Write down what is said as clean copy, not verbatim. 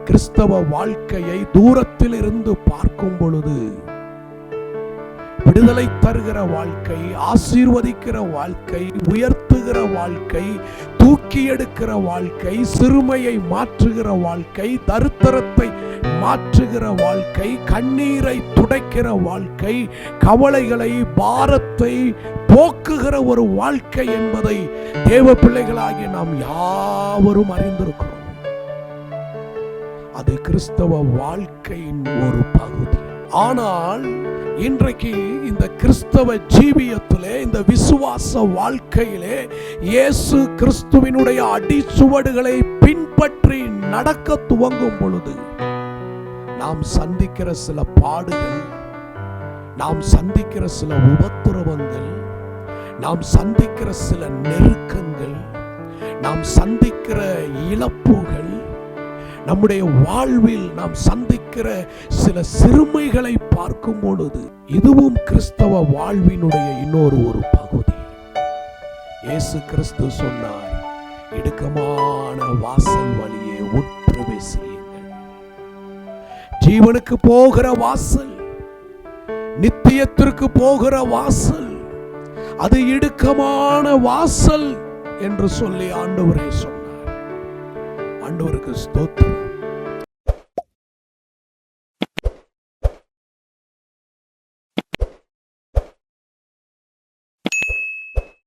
கிறிஸ்தவ வாழ்க்கையை தூரத்தில் இருந்து பார்க்கும் பொழுது விடுதலை தருகிற வாழ்க்கை, ஆசீர்வதிக்கிற வாழ்க்கை, உயர்த்துகிற வாழ்க்கை, தூக்கி எடுக்கிற வாழ்க்கை, சிறுமையை மாற்றுகிற வாழ்க்கை, தரித்திரத்தை மாற்றுகிற வாழ்க்கை, கண்ணீரை துடைக்கிற வாழ்க்கை, கவலைகளை, பாரத்தை போக்குகிற ஒரு வாழ்க்கை என்பதை தேவ பிள்ளைகளாகிய நாம் யாவரும் அறிந்திருக்கிறோம். அது கிறிஸ்தவ வாழ்க்கையின் ஒரு பகுதி. ஆனால் இன்றைக்கு இந்த கிறிஸ்தவ ஜீவியத்திலே, இந்த விசுவாச வாழ்க்கையிலே இயேசு கிறிஸ்துவினுடைய அடிச்சுவடுகளை பின்பற்றி நடக்க துவங்கும் பொழுது நாம் சந்திக்கிற சில பாடுகள், நாம் சந்திக்கிற சில உபத்திரவங்கள், நாம் சந்திக்கிற சில நெருக்கங்கள், நாம் சந்திக்கிற இழப்புகள், நம்முடைய வாழ்வில் நாம் சந்திக்கிற சில சிறுமைகளை பார்க்கும் பொழுது இதுவும் கிறிஸ்தவ வாழ்வினுடைய இன்னொரு ஒரு பகுதி. இயேசு கிறிஸ்து சொன்னார், இடுக்கமான வாசல் வழியே உட்பிரவேசியுங்கள். ஜீவனுக்கு போகிற வாசல், நித்தியத்திற்கு போகிற வாசல், அது இடுக்கமான வாசல் என்று சொல்லி ஆண்டவரே சொன்னார். ஆண்டவருக்கு ஸ்தோத்திரம்.